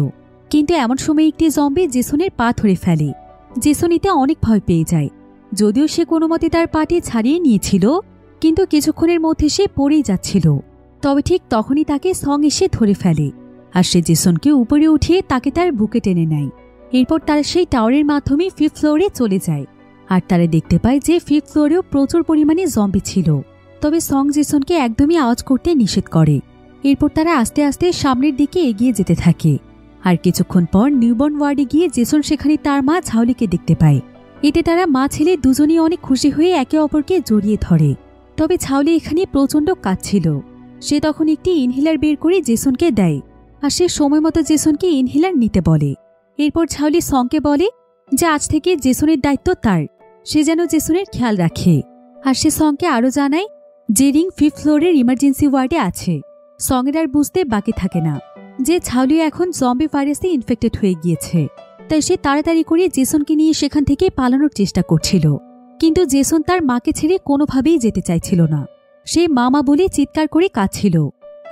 কিন্তু এমন সময় একটি জম্বি জেসনের পা ধরে ফেলে। জেসন এতে অনেক ভয় পেয়ে যায়। যদিও সে কোনো মতে তার পাটি ছাড়িয়ে নিয়েছিল, কিন্তু কিছুক্ষণের মধ্যে সে পড়েই যাচ্ছিল। তবে ঠিক তখনই তাকে সং এসে ধরে ফেলে, আর সে জেসনকে উপরে উঠিয়ে তাকে তার বুকে টেনে নেয়। এরপর তারা সেই টাওয়ারের মাধ্যমে 5th ফ্লোরে চলে যায়, আর তারা দেখতে পায় যে 5th ফ্লোরেও প্রচুর পরিমাণে জম্বি ছিল। তবে সং জেসনকে একদমই আওয়াজ করতে নিষেধ করে। এরপর তারা আস্তে আস্তে সামনের দিকে এগিয়ে যেতে থাকে। আর কিছুক্ষণ পর নিউবর্ন ওয়ার্ডে গিয়ে জেসন সেখানে তার মা ঝাউলিকে দেখতে পায়। এতে তারা মা ছেলে দুজনেই অনেক খুশি হয়ে একে অপরকে জড়িয়ে ধরে। তবে ঝাউলি এখানে প্রচণ্ড কাঁদছিল। সে তখন একটি ইনহেলার বের করে জেসনকে দেয়, আর সে সময় মতো জেসনকে ইনহেলার নিতে বলে। এরপর ঝাউলি সংকে বলে যে আজ থেকে জেসনের দায়িত্ব তার, সে যেন জেসনের খেয়াল রাখে। আর সে সংকে আরও জানায় যে রিং 5th ফ্লোরের ইমার্জেন্সি ওয়ার্ডে আছে। সঙের আর বুঝতে বাকি থাকে না যে ঝাউলি এখন জম্বি ভাইরাসে ইনফেক্টেড হয়ে গিয়েছে। তাই সে তাড়াতাড়ি করে জেসনকে নিয়ে সেখান থেকে পালানোর চেষ্টা করছিল, কিন্তু জেসন তার মাকে ছেড়ে কোনোভাবেই যেতে চাইছিল না। সে মামা বলে চিৎকার করে কাঁদছিল।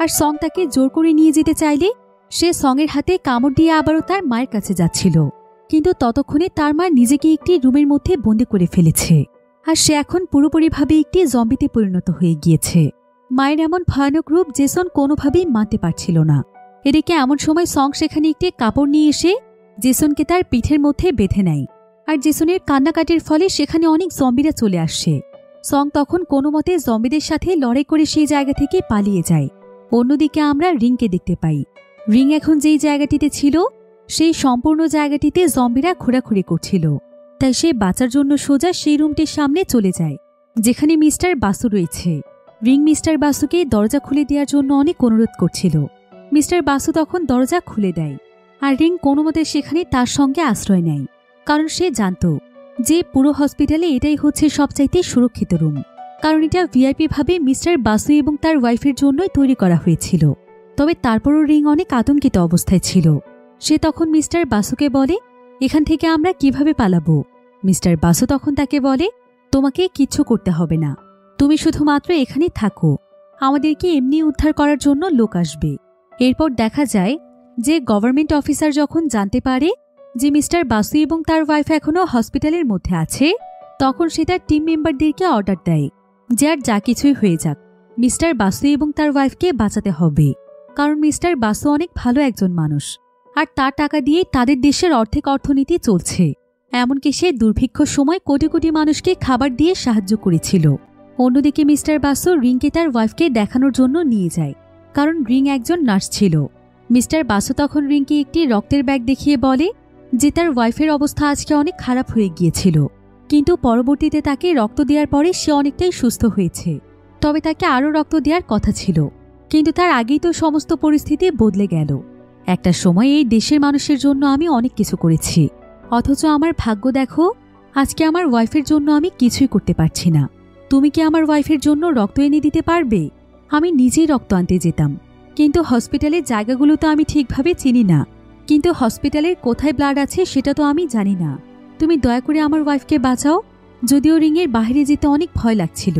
আর সং তাকে জোর করে নিয়ে যেতে চাইলে সে সঙের হাতে কামড় দিয়ে আবারও তার মায়ের কাছে যাচ্ছিল। কিন্তু ততক্ষণে তার মা নিজেকে একটি রুমের মধ্যে বন্দি করে ফেলেছে, আর সে এখন পুরোপুরিভাবে একটি জম্বিতে পরিণত হয়ে গিয়েছে। মায়ের এমন ভয়ানক রূপ জেসন কোনোভাবেই মানতে পারছিল না। এদিকে এমন সময় সং সেখানে একটি কাপড় নিয়ে এসে জেসনকে তার পিঠের মধ্যে বেঁধে নেয়। আর জেসনের কান্নাকাটির ফলে সেখানে অনেক জম্বিরা চলে আসছে। সং তখন কোনো মতে জম্বিদের সাথে লড়াই করে সেই জায়গা থেকে পালিয়ে যায়। অন্যদিকে আমরা রিংকে দেখতে পাই। রিং এখন যেই জায়গাটিতে ছিল সেই সম্পূর্ণ জায়গাটিতে জম্বিরা ঘোরাঘুরি করছিল। তাই সে বাঁচার জন্য সোজা সেই রুমটির সামনে চলে যায় যেখানে মিস্টার বাসু রয়েছে। রিং মিস্টার বাসুকে দরজা খুলে দেওয়ার জন্য অনেক অনুরোধ করছিল। মিস্টার বাসু তখন দরজা খুলে দেয়, আর রিং কোনো মতে সেখানে তার সঙ্গে আশ্রয় নেয়, কারণ সে জানত যে পুরো হসপিটালে এটাই হচ্ছে সবচাইতে সুরক্ষিত রুম, কারণ এটা ভিআইপি ভাবে মিস্টার বাসু এবং তার ওয়াইফের জন্যই তৈরি করা হয়েছিল। তবে তারপরও রিং অনেক আতঙ্কিত অবস্থায় ছিল। সে তখন মিস্টার বাসুকে বলে এখান থেকে আমরা কিভাবে পালাবো। মিস্টার বাসু তখন তাকে বলে তোমাকে কিচ্ছু করতে হবে না, তুমি শুধুমাত্র এখানে থাকো, আমাদেরকে এমনি উদ্ধার করার জন্য লোক আসবে। এরপর দেখা যায় যে গভর্নমেন্ট অফিসার যখন জানতে পারে যে মিস্টার বাসু এবং তার ওয়াইফ এখনও হসপিটালের মধ্যে আছে, তখন সে তার টিম মেম্বারদেরকে অর্ডার দেয় যে আর যা কিছুই হয়ে যাক মিস্টার বাসু এবং তার ওয়াইফকে বাঁচাতে হবে, কারণ মিস্টার বাসু অনেক ভালো একজন মানুষ, আর তার টাকা দিয়ে তাদের দেশের অর্ধেক অর্থনীতি চলছে। এমনকি সে দুর্ভিক্ষ সময় কোটি কোটি মানুষকে খাবার দিয়ে সাহায্য করেছিল। অন্যদিকে মিস্টার বাসু রিংকে তার ওয়াইফকে দেখানোর জন্য নিয়ে যায়, কারণ রিং একজন নার্স ছিল। মিস্টার বাসু তখন রিংকে একটি রক্তের ব্যাগ দেখিয়ে বলে যে তার ওয়াইফের অবস্থা আজকে অনেক খারাপ হয়ে গিয়েছিল, কিন্তু পরবর্তীতে তাকে রক্ত দেওয়ার পরে সে অনেকটাই সুস্থ হয়েছে। তবে তাকে আরও রক্ত দেওয়ার কথা ছিল, কিন্তু তার আগেই তো সমস্ত পরিস্থিতি বদলে গেল। একটা সময় এই দেশের মানুষের জন্য আমি অনেক কিছু করেছি, অথচ আমার ভাগ্য দেখো, আজকে আমার ওয়াইফের জন্য আমি কিছুই করতে পারছি না। তুমি কি আমার ওয়াইফের জন্য রক্ত এনে দিতে পারবে? আমি নিজেই রক্ত আনতে যেতাম, কিন্তু হসপিটালের জায়গাগুলো তো আমি ঠিকভাবে চিনি না, কিন্তু হসপিটালের কোথায় ব্লাড আছে সেটা তো আমি জানি না। তুমি দয়া করে আমার ওয়াইফকে বাঁচাও। যদিও রিংয়ের বাইরে যেতে অনেক ভয় লাগছিল,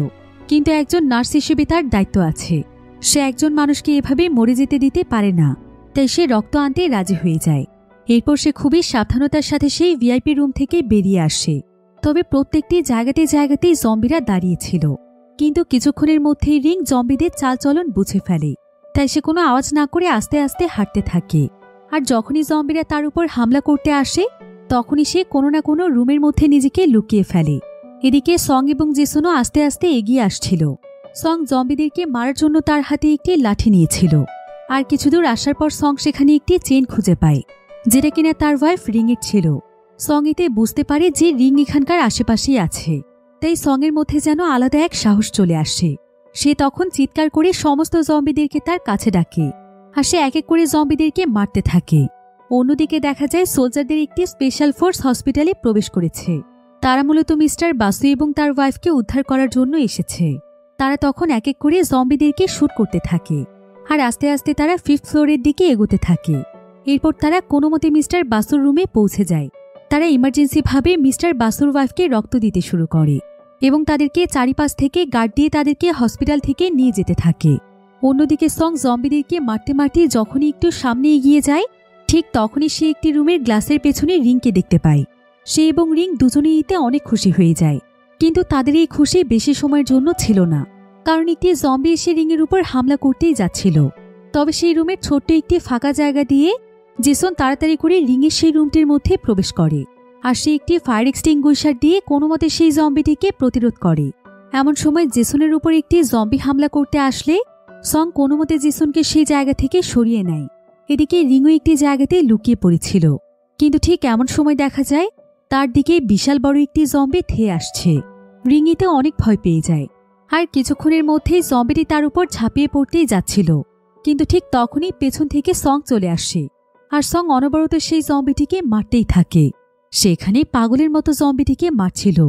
কিন্তু একজন নার্স হিসেবে তার দায়িত্ব আছে। সে একজন মানুষকে এভাবে মরে যেতে দিতে পারে না, তাই সে রক্ত আনতে রাজি হয়ে যায়। এরপর সে খুবই সাবধানতার সাথে সেই ভিআইপি রুম থেকে বেরিয়ে আসে। তবে প্রত্যেকটি জায়গাতেই জম্বিরা দাঁড়িয়েছিল, কিন্তু কিছুক্ষণের মধ্যেই রিং জম্বিদের চালচলন বুঝে ফেলে। তাই সে কোনো আওয়াজ না করে আস্তে আস্তে হাঁটতে থাকে। আর যখনই জম্বিরা তার উপর হামলা করতে আসে, তখনই সে কোনো না কোনো রুমের মধ্যে নিজেকে লুকিয়ে ফেলে। এদিকে সং এবং জেসনও আস্তে আস্তে এগিয়ে আসছিল। সং জম্বিদেরকে মারার জন্য তার হাতে একটি লাঠি নিয়েছিল। আর কিছুদূর আসার পর সং সেখানে একটি চেন খুঁজে পায়, যেটা কিনা তার ওয়াইফ রিংয়ের ছিল। সং এতে বুঝতে পারে যে রিং এখানকার আশেপাশেই আছে। তাই সঙের মধ্যে যেন আলাদা এক সাহস চলে আসে। সে তখন চিৎকার করে সমস্ত জম্বিদেরকে তার কাছে ডাকে, আর সে এক এক করে জম্বিদেরকে মারতে থাকে। অন্যদিকে দেখা যায় সোলজারদের একটি স্পেশাল ফোর্স হসপিটালে প্রবেশ করেছে। তারা মূলত মিস্টার বাসু এবং তার ওয়াইফকে উদ্ধার করার জন্য এসেছে। তারা তখন এক এক করে জম্বিদেরকে শ্যুট করতে থাকে আর আস্তে আস্তে তারা 5th ফ্লোরের দিকে এগোতে থাকে। এরপর তারা কোনো মতে মিস্টার বাসুর রুমে পৌঁছে যায়। তারা ইমার্জেন্সিভাবে মিস্টার বাসুর ওয়াইফকে রক্ত দিতে শুরু করে এবং তাদেরকে চারিপাশ থেকে গার্ড দিয়ে তাদেরকে হসপিটাল থেকে নিয়ে যেতে থাকে। অন্যদিকে সং জম্বিদেরকে মারতে মারতে যখনই একটু সামনে এগিয়ে যায়, ঠিক তখনই সে একটি রুমের গ্লাসের পেছনে রিংকে দেখতে পায়। সে এবং রিং দুজনেই এতে অনেক খুশি হয়ে যায়, কিন্তু তাদের এই খুশি বেশি সময়ের জন্য ছিল না, কারণ একটি জম্বি এসে রিংয়ের উপর হামলা করতেই যাচ্ছিল। তবে সেই রুমের ছোট্ট একটি ফাঁকা জায়গা দিয়ে জেসন তাড়াতাড়ি করে রিংয়ের সেই রুমটির মধ্যে প্রবেশ করে আর সে একটি ফায়ার এক্সটিংগুইশার দিয়ে কোনো মতে সেই জম্বিটিকে প্রতিরোধ করে। এমন সময় জেসনের উপর একটি জম্বি হামলা করতে আসলে সং কোনো মতে জেসনকে সেই জায়গা থেকে সরিয়ে নেয়। এদিকে রিংও একটি জায়গাতে লুকিয়ে পড়েছিল, কিন্তু ঠিক এমন সময় দেখা যায় তার দিকে বিশাল বড় একটি জম্বি ধেয়ে আসছে। রিং এতে অনেক ভয় পেয়ে যায় আর কিছুক্ষণের মধ্যেই জম্বিটি তার উপর ঝাঁপিয়ে পড়তেই যাচ্ছিল, কিন্তু ঠিক তখনই পেছন থেকে সং চলে আসে আর সং অনবরত সেই জম্বিটিকে মারতেই থাকে। সেখানে পাগলের মতো জম্বিটিকে মারছিল,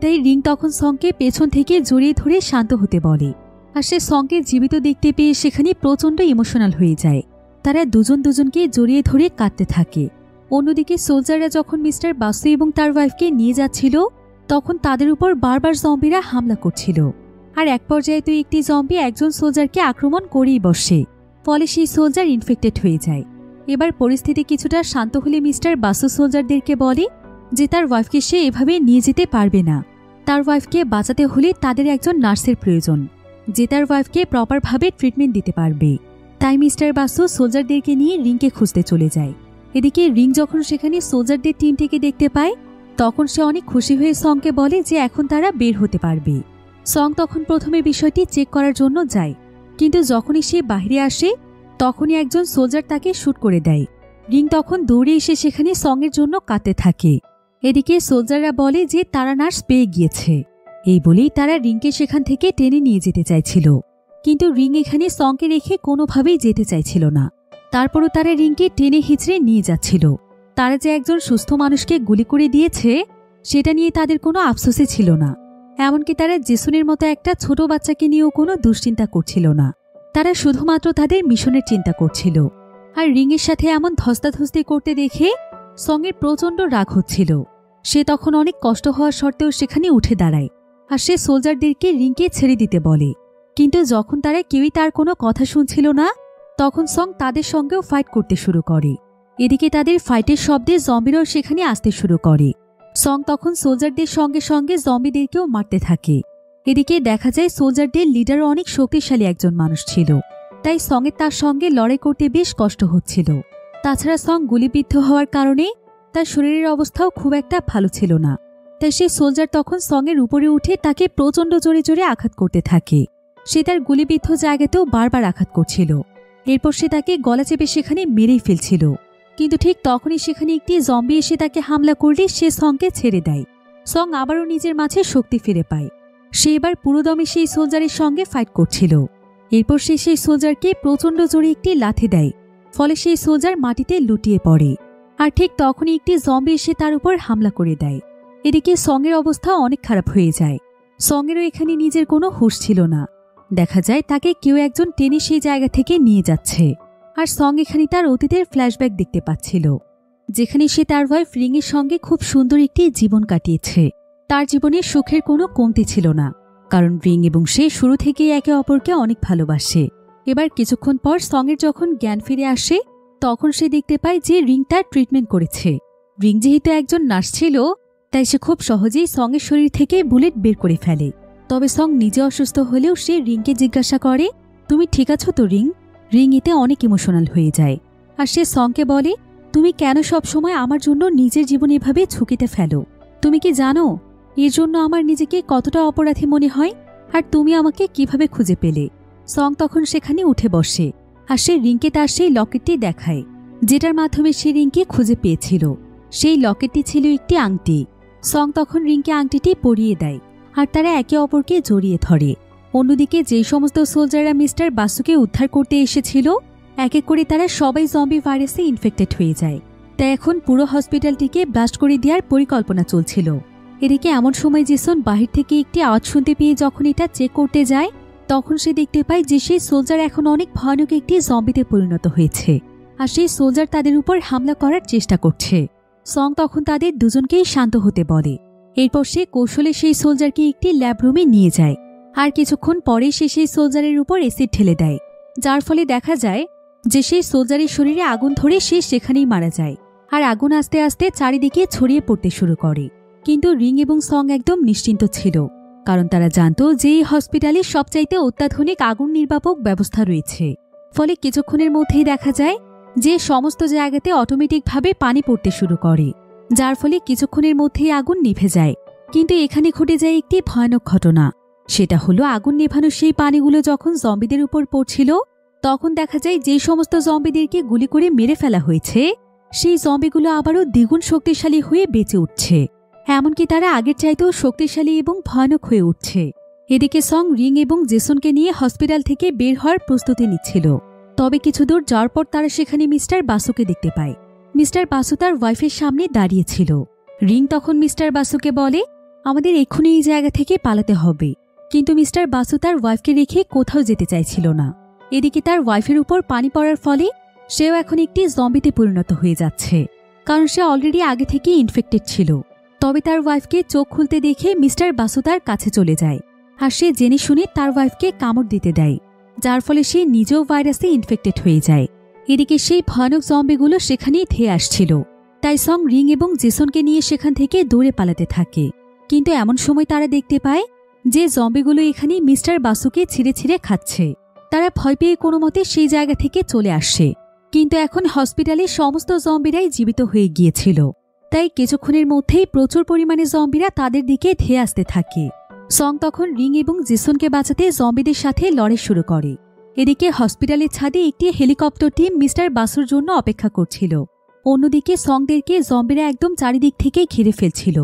তাই রিং তখন সংকে পেছন থেকে জড়িয়ে ধরে শান্ত হতে বলে আর সে সংকে জীবিত দেখতে পেয়ে সেখানে প্রচণ্ড ইমোশনাল হয়ে যায়। তারা দুজন দুজনকে জড়িয়ে ধরে কাঁদতে থাকে। অন্যদিকে সোলজাররা যখন মিস্টার বাসু এবং তার ওয়াইফকে নিয়ে যাচ্ছিল, তখন তাদের উপর বারবার জম্বিরা হামলা করছিল আর এক পর্যায়ে তো একটি জম্বি একজন সোলজারকে আক্রমণ করেই বসে, ফলে সেই সোলজার ইনফেক্টেড হয়ে যায়। এবার পরিস্থিতি কিছুটা শান্ত হলে মিস্টার বাসু সোলজারদেরকে বলে যে তার ওয়াইফকে সে এভাবে নিয়ে যেতে পারবে না। তার ওয়াইফকে বাঁচাতে হলে তাদের একজন নার্সের প্রয়োজন, যে তার ওয়াইফকে প্রপারভাবে ট্রিটমেন্ট দিতে পারবে। তাই মিস্টার বাসু সোলজারদেরকে নিয়ে রিংকে খুঁজতে চলে যায়। এদিকে রিং যখন সেখানে সোলজারদের টিমটিকে দেখতে পায়, তখন সে অনেক খুশি হয়ে সংকে বলে যে এখন তারা বের হতে পারবে। সং তখন প্রথমে বিষয়টি চেক করার জন্য যায়, কিন্তু যখনই সে বাইরে আসে তখনই একজন সোলজার তাকে শ্যুট করে দেয়। রিং তখন দৌড়ে এসে সেখানে সঙের জন্য কাঁদতে থাকে। এদিকে সোলজাররা বলে যে তারা নার্স পেয়ে গিয়েছে। এই বলেই তারা রিংকে সেখান থেকে টেনে নিয়ে যেতে চাইছিল, কিন্তু রিং এখানে সংকে রেখে কোনোভাবেই যেতে চাইছিল না। তারপরও তারা রিংকে টেনে হিঁচড়ে নিয়ে যাচ্ছিল। তারা যে একজন সুস্থ মানুষকে গুলি করে দিয়েছে সেটা নিয়ে তাদের কোনো আফসোসই ছিল না। এমনকি তারা জেসনের মতো একটা ছোট বাচ্চাকে নিয়েও কোনো দুশ্চিন্তা করছিল না। তারা শুধুমাত্র তাদের মিশনের চিন্তা করছিল। আর রিংয়ের সাথে এমন ধস্তাধস্তি করতে দেখে সঙের প্রচণ্ড রাগ হচ্ছিল। সে তখন অনেক কষ্ট হওয়া সত্ত্বেও সেখানে উঠে দাঁড়ায় আর সে সোলজারদেরকে রিংকে ছেড়ে দিতে বলে, কিন্তু যখন তারা কেউই তার কোনো কথা শুনছিল না, তখন সং তাদের সঙ্গেও ফাইট করতে শুরু করে। এদিকে তাদের ফাইটের শব্দে জম্বিরাও সেখানে আসতে শুরু করে। সং তখন সোলজারদের সঙ্গে সঙ্গে জম্বিদেরকেও মারতে থাকে। এদিকে দেখা যায় সোলজারদের লিডারও অনেক শক্তিশালী একজন মানুষ ছিল, তাই সঙের তার সঙ্গে লড়াই করতে বেশ কষ্ট হচ্ছিল। তাছাড়া সং গুলিবিদ্ধ হওয়ার কারণে তার শরীরের অবস্থাও খুব একটা ভালো ছিল না, তাই সেই সোলজার তখন সঙের উপরে উঠে তাকে প্রচণ্ড জোরে জোরে আঘাত করতে থাকে। সে তার গুলিবিদ্ধ জায়গাতেও বারবার আঘাত করছিল। এরপর সে তাকে গলা চেপে সেখানে মেরেই ফেলছিল, কিন্তু ঠিক তখনই সেখানে একটি জম্বি এসে তাকে হামলা করলে সে সংকে ছেড়ে দেয়। সং আবারও নিজের মাঝে শক্তি ফিরে পায়। সে এবার পুরোদমে সেই সোলজারের সঙ্গে ফাইট করছিল। এরপর সে সেই সোলজারকে প্রচণ্ড জোরে একটি লাথি দেয়, ফলে সেই সোলজার মাটিতে লুটিয়ে পড়ে। আর ঠিক তখনই একটি জম্বি এসে তার উপর হামলা করে দেয়। এদিকে সঙের অবস্থা অনেক খারাপ হয়ে যায়। সঙেরও এখানে নিজের কোনো হুঁশ ছিল না। দেখা যায় তাকে কেউ একজন টেনে সেই জায়গা থেকে নিয়ে যাচ্ছে। আর সং এখানে তার অতীতের ফ্ল্যাশব্যাক দেখতে পাচ্ছিল, যেখানে সে তার ওয়াইফ রিংয়ের সঙ্গে খুব সুন্দর একটি জীবন কাটিয়েছে। তার জীবনে সুখের কোনো কমতি ছিল না, কারণ রিং এবং সে শুরু থেকেই একে অপরকে অনেক ভালোবাসে। এবার কিছুক্ষণ পর সঙের যখন জ্ঞান ফিরে আসে, তখন সে দেখতে পায় যে রিং তার ট্রিটমেন্ট করেছে। রিং যেহেতু একজন নার্স ছিল, তাই সে খুব সহজেই সঙের শরীর থেকে বুলেট বের করে ফেলে। তবে সং নিজে অসুস্থ হলেও সে রিংকে জিজ্ঞাসা করে, তুমি ঠিক আছো তো রিং? রিং এতে অনেক ইমোশনাল হয়ে যায় আর সে সংকে বলে, তুমি কেন সব সময় আমার জন্য নিজের জীবন এভাবে ঝুঁকিতে ফেলো? তুমি কি জানো এর জন্য আমার নিজেকে কতটা অপরাধী মনে হয়? আর তুমি আমাকে কিভাবে খুঁজে পেলে? সং তখন সেখানে উঠে বসে আর সে রিংকে তার সেই লকেটটি দেখায়, যেটার মাধ্যমে সে রিংকে খুঁজে পেয়েছিল। সেই লকেটটি ছিল একটি আংটি। সং তখন রিংকে আংটিটি পরিয়ে দেয় আর তারা একে অপরকে জড়িয়ে ধরে। অন্যদিকে যে সমস্ত সোলজাররা মিস্টার বাসুকে উদ্ধার করতে এসেছিল, এক এক করে তারা সবাই জম্বি ভাইরাসে ইনফেক্টেড হয়ে যায়। তাই এখন পুরো হসপিটালটিকে ব্লাস্ট করে দেওয়ার পরিকল্পনা চলছিল। এদিকে এমন সময় জেসন বাহির থেকে একটি আওয়াজ শুনতে পেয়ে যখন এটা চেক করতে যায় তখন সে দেখতে পায় যে সেই সোলজার এখন অনেক ভয়ানক একটি জম্বিতে পরিণত হয়েছে আর সেই সোলজার তাদের উপর হামলা করার চেষ্টা করছে। সং তখন তাদের দুজনকেই শান্ত হতে বলে। এরপর সে কৌশলে সেই সোলজারকে একটি ল্যাব রুমে নিয়ে যায় আর কিছুক্ষণ পরে সে সেই সোলজারের উপর অ্যাসিড ঢেলে দেয়, যার ফলে দেখা যায় যে সেই সোলজারের শরীরে আগুন ধরে সে সেখানেই মারা যায় আর আগুন আস্তে আস্তে চারিদিকে ছড়িয়ে পড়তে শুরু করে। কিন্তু রিং এবং সং একদম নিশ্চিন্ত ছিল, কারণ তারা জানত যে এই হসপিটালে সবচাইতে অত্যাধুনিক আগুন নির্বাপক ব্যবস্থা রয়েছে। ফলে কিছুক্ষণের মধ্যেই দেখা যায় যে সমস্ত জায়গাতে অটোমেটিকভাবে পানি পড়তে শুরু করে, যার ফলে কিছুক্ষণের মধ্যেই আগুন নিভে যায়। কিন্তু এখানে ঘটে যায় একটি ভয়ানক ঘটনা। সেটা হলো আগুন নেভানো সেই পানিগুলো যখন জম্বিদের উপর পড়ছিল তখন দেখা যায় যে সমস্ত জম্বিদেরকে গুলি করে মেরে ফেলা হয়েছে সেই জম্বিগুলো আবারও দ্বিগুণ শক্তিশালী হয়ে বেঁচে উঠছে। এমনকি তারা আগের চাইতেও শক্তিশালী এবং ভয়ানক হয়ে উঠছে। এদিকে সং রিং এবং জেসনকে নিয়ে হসপিটাল থেকে বের হওয়ার প্রস্তুতি নিচ্ছিল। তবে কিছু দূর যাওয়ার পর তারা সেখানে মিস্টার বাসুকে দেখতে পায়। মিস্টার বাসু তার ওয়াইফের সামনে দাঁড়িয়েছিল। রিং তখন মিস্টার বাসুকে বলে, আমাদের এক্ষুনি এই জায়গা থেকে পালাতে হবে। কিন্তু মিস্টার বাসু তার ওয়াইফকে রেখে কোথাও যেতে চাইছিল না। এদিকে তার ওয়াইফের উপর পানি পড়ার ফলে সেও এখন একটি জম্বিতে পরিণত হয়ে যাচ্ছে, কারণ সে অলরেডি আগে থেকে ইনফেক্টেড ছিল। তবে তার ওয়াইফকে চোখ খুলতে দেখে মিস্টার বাসু তার কাছে চলে যায় আর সে জেনে শুনে তার ওয়াইফকে কামড় দিতে দেয়, যার ফলে সে নিজেও ভাইরাসে ইনফেক্টেড হয়ে যায়। এদিকে সেই ভয়ানক জম্বিগুলো সেখানেই ধেয়ে আসছিল, তাই সং রিং এবং জেসনকে নিয়ে সেখান থেকে দৌড়ে পালাতে থাকে। কিন্তু এমন সময় তারা দেখতে পায় যে জম্বিগুলো এখানে মিস্টার বাসুকে ছিঁড়ে ছিঁড়ে খাচ্ছে। তারা ভয় পেয়ে কোনো মতে সেই জায়গা থেকে চলে আসে। কিন্তু এখন হসপিটালে সমস্ত জম্বিরাই জীবিত হয়ে গিয়েছিল, তাই কিছুক্ষণের মধ্যেই প্রচুর পরিমাণে জম্বিরা তাদের দিকে ধেয়ে আসতে থাকে। সং তখন রিং এবং জেসনকে বাঁচাতে জম্বিদের সাথে লড়াই শুরু করে। এদিকে হসপিটালের ছাদে একটি হেলিকপ্টার টিম মিস্টার বাসুর জন্য অপেক্ষা করছিল। অন্যদিকে সংদেরকে জম্বিরা একদম চারিদিক থেকে ঘিরে ফেলছিল,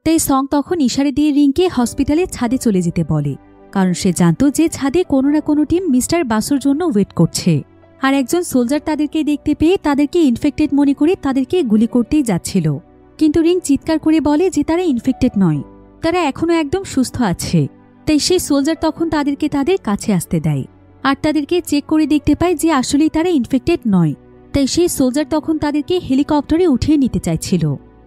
তাই সং তখন ইশারা দিয়ে রিংকে হসপিটালের ছাদে চলে যেতে বলে, কারণ সে জানত যে ছাদে কোনো না কোনো টিম মিস্টার বাসুর জন্য ওয়েট করছে। আর একজন সোলজার তাদেরকে দেখতে পেয়ে তাদেরকে ইনফেক্টেড মনে করে তাদেরকে গুলি করতেই যাচ্ছিল। কিন্তু রিং চিৎকার করে বলে যে তারা ইনফেক্টেড নয়, তারা এখনও একদম সুস্থ আছে। তাই সেই সোলজার তখন তাদেরকে তাদের কাছে আসতে দেয় আর তাদেরকে চেক করে দেখতে পায় যে আসলেই তারা ইনফেক্টেড নয়। তাই সেই সোলজার তখন তাদেরকে হেলিকপ্টারে উঠিয়ে নিতে চাইছিল।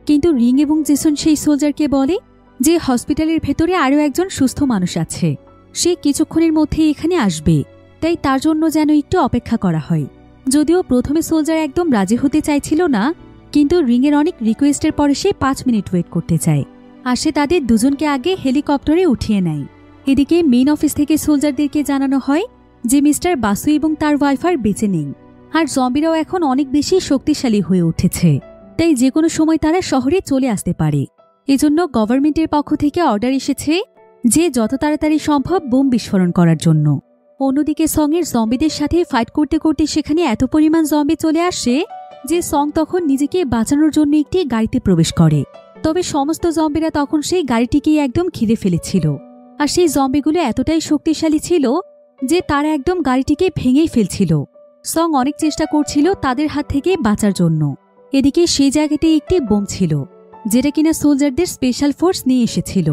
কিন্তু রিং এবং জেসন সেই সোলজারকে বলে যে হসপিটালের ভেতরে আরও একজন সুস্থ মানুষ আছে, সে কিছুক্ষণের মধ্যে এখানে আসবে, তাই তার জন্য যেন একটু অপেক্ষা করা হয়। যদিও প্রথমে সোলজার একদম রাজি হতে চাইছিল না, কিন্তু রিংয়ের অনেক রিকোয়েস্টের পরে সে 5 মিনিট ওয়েট করতে চায় আর সে তাদের দুজনকে আগে হেলিকপ্টারে উঠিয়ে নেয়। এদিকে মেইন অফিস থেকে সোলজারদেরকে জানানো হয় যে মিস্টার বাসু এবং তার ওয়াইফ আর বেঁচে নেই আর জম্বিরাও এখন অনেক বেশি শক্তিশালী হয়ে উঠেছে, তাই যে কোনো সময় তারা শহরে চলে আসতে পারে। এজন্য গভর্নমেন্টের পক্ষ থেকে অর্ডার এসেছে যে যত তাড়াতাড়ি সম্ভব বোম বিস্ফোরণ করার জন্য। অন্যদিকে সঙের জম্বিদের সাথে ফাইট করতে করতে সেখানে এত পরিমাণ জম্বি চলে আসে যে সং তখন নিজেকে বাঁচানোর জন্য একটি গাড়িতে প্রবেশ করে। তবে সমস্ত জম্বিরা তখন সেই গাড়িটিকেই একদম ঘিরে ফেলেছিল আর সেই জম্বিগুলো এতটাই শক্তিশালী ছিল যে তারা একদম গাড়িটিকে ভেঙেই ফেলছিল। সং অনেক চেষ্টা করছিল তাদের হাত থেকে বাঁচার জন্য। এদিকে সেই জায়গাতে একটি বোম ছিল যেটা কিনা সোলজারদের স্পেশাল ফোর্স নিয়ে এসেছিল,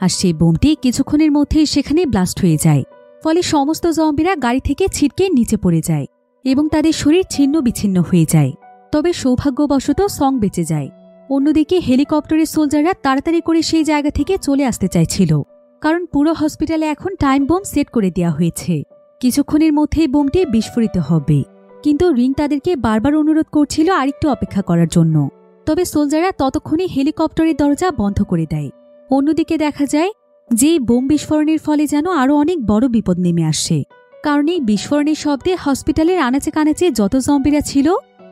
আর সেই বোমটি কিছুক্ষণের মধ্যেই সেখানে ব্লাস্ট হয়ে যায়। ফলে সমস্ত জম্বিরা গাড়ি থেকে ছিটকে নিচে পড়ে যায় এবং তাদের শরীর ছিন্ন বিচ্ছিন্ন হয়ে যায়। তবে সৌভাগ্যবশত সং বেঁচে যায়। অন্যদিকে হেলিকপ্টারের সোলজাররা তাড়াতাড়ি করে সেই জায়গা থেকে চলে আসতে চাইছিল, কারণ পুরো হসপিটালে এখন টাইম বোম সেট করে দেওয়া হয়েছে, কিছুক্ষণের মধ্যেই বোমটি বিস্ফোরিত হবে। কিন্তু রিং তাদেরকে বারবার অনুরোধ করছিল আরেকটু অপেক্ষা করার জন্য। তবে সোলজাররা ততক্ষণে হেলিকপ্টারের দরজা বন্ধ করে দেয়। অন্যদিকে দেখা যায় যে বোম বিস্ফোরণের ফলে যেন আরও অনেক বড় বিপদ নেমে আসে, কারণ এই বিস্ফোরণের শব্দে হসপিটালের আনাচে কানাচে যত জম্বিরা ছিল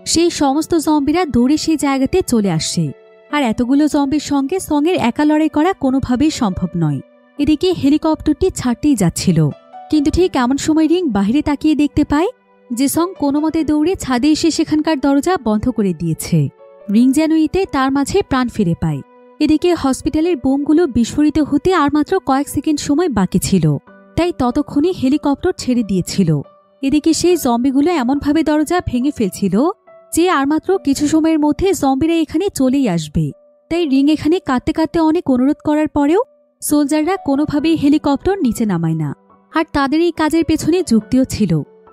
সেই সমস্ত জম্বিরা দৌড়ে সেই জায়গাতে চলে আসে। আর এতগুলো জম্বির সঙ্গে সঙের একা লড়াই করা কোনোভাবেই সম্ভব নয়। এদিকে হেলিকপ্টারটি ছাড়তেই যাচ্ছিল, কিন্তু ঠিক এমন সময় রিং বাহিরে তাকিয়ে দেখতে পায় যে সং কোনো মতে দৌড়ে ছাদে এসে সেখানকার দরজা বন্ধ করে দিয়েছে। রিং যেন এতে তার মাঝে প্রাণ ফিরে পায়। এদিকে হসপিটালের বোমগুলো বিস্ফোরিত হতে আর মাত্র কয়েক সেকেন্ড সময় বাকি ছিল, তাই ততক্ষণে হেলিকপ্টার ছেড়ে দিয়েছিল। এদিকে সেই জম্বিগুলো এমনভাবে দরজা ভেঙে ফেলছিল যে আর মাত্র কিছু সময়ের মধ্যে জম্বিরা এখানে চলেই আসবে। তাই রিং এখানে কাঁদতে কাঁদতে অনেক অনুরোধ করার পরেও সোলজাররা কোনোভাবেই হেলিকপ্টার নিচে নামায় না। আর তাদের এই কাজের পেছনে যুক্তিও ছিল,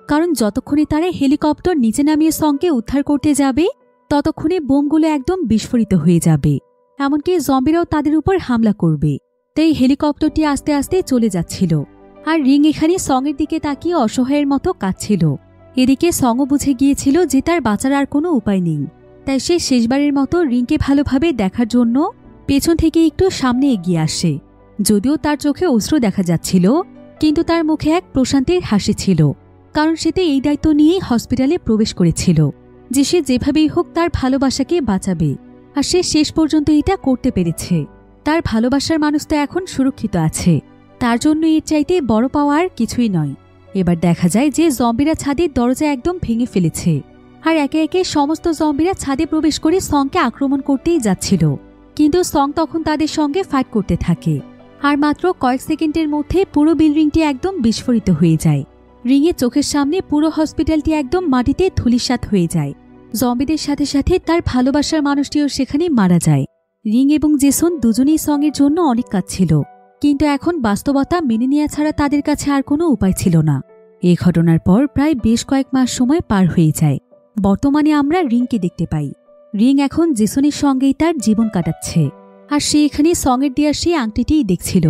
কারণ যতক্ষণে তারা হেলিকপ্টার নিচে নামিয়ে সঙ্গকে উদ্ধার করতে যাবে ততক্ষণে বোমগুলো একদম বিস্ফোরিত হয়ে যাবে, এমনকি জম্বিরাও তাদের উপর হামলা করবে। তাই হেলিকপ্টারটি আস্তে আস্তে চলে যাচ্ছিল আর রিং এখানে সঙ্গের দিকে তাকিয়ে অসহায়ের মতো কাঁদছিল। এদিকে সঙ্গও বুঝে গিয়েছিল যে তার বাঁচার আর কোনো উপায় নেই, তাই সে শেষবারের মতো রিংকে ভালোভাবে দেখার জন্য পেছন থেকে একটু সামনে এগিয়ে আসে। যদিও তার চোখে অশ্রু দেখা যাচ্ছিল, কিন্তু তার মুখে এক প্রশান্তির হাসি ছিল, কারণ সে তো এই দায়িত্ব নিয়েই হসপিটালে প্রবেশ করেছিল যে সে যেভাবেই হোক তার ভালোবাসাকে বাঁচাবে। আর সে শেষ পর্যন্ত এটা করতে পেরেছে। তার ভালোবাসার মানুষ তো এখন সুরক্ষিত আছে, তার জন্য এর চাইতে বড় পাওয়ার কিছুই নয়। এবার দেখা যায় যে জম্বিরা ছাদের দরজা একদম ভেঙে ফেলেছে আর একে একে সমস্ত জম্বিরা ছাদে প্রবেশ করে সঙ্গকে আক্রমণ করতেই যাচ্ছিল, কিন্তু সং তখন তাদের সঙ্গে ফাইট করতে থাকে। আর মাত্র কয়েক সেকেন্ডের মধ্যে পুরো বিল্ডিংটি একদম বিস্ফোরিত হয়ে যায়। রিংয়ের চোখের সামনে পুরো হসপিটালটি একদম মাটিতে ধূলিসাৎ হয়ে যায়। জম্বিদের সাথে সাথে তার ভালোবাসার মানুষটিও সেখানে মারা যায়। রিং এবং জেসন দুজনেই সঙ্গের জন্য অনেক কাঁদছিল, কিন্তু এখন বাস্তবতা মেনে নেওয়া ছাড়া তাদের কাছে আর কোনো উপায় ছিল না। এই ঘটনার পর প্রায় বেশ কয়েক মাস সময় পার হয়ে যায়। বর্তমানে আমরা রিংকে দেখতে পাই। রিং এখন জেসনের সঙ্গেই তার জীবন কাটাচ্ছে, আর সে এখানে সঙ্গের দেওয়া সেই আংটিটিই দেখছিল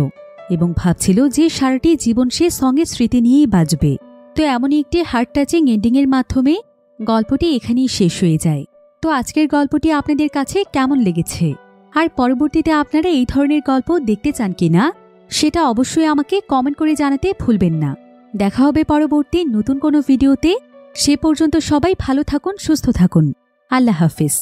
এবং ভাবছিল যে সারাটি জীবন সে সঙ্গের স্মৃতি নিয়েই বাঁচবে। তো এমনই একটি হার্ট টাচিং এন্ডিংয়ের মাধ্যমে গল্পটি এখানেই শেষ হয়ে যায়। তো আজকের গল্পটি আপনাদের কাছে কেমন লেগেছে, আর পরবর্তীতে আপনারা এই ধরনের গল্প দেখতে চান কিনা সেটা অবশ্যই আমাকে কমেন্ট করে জানাতে ভুলবেন না। দেখা হবে পরবর্তী নতুন কোনো ভিডিওতে। সে পর্যন্ত সবাই ভালো থাকুন, সুস্থ থাকুন। আল্লাহ হাফিজ।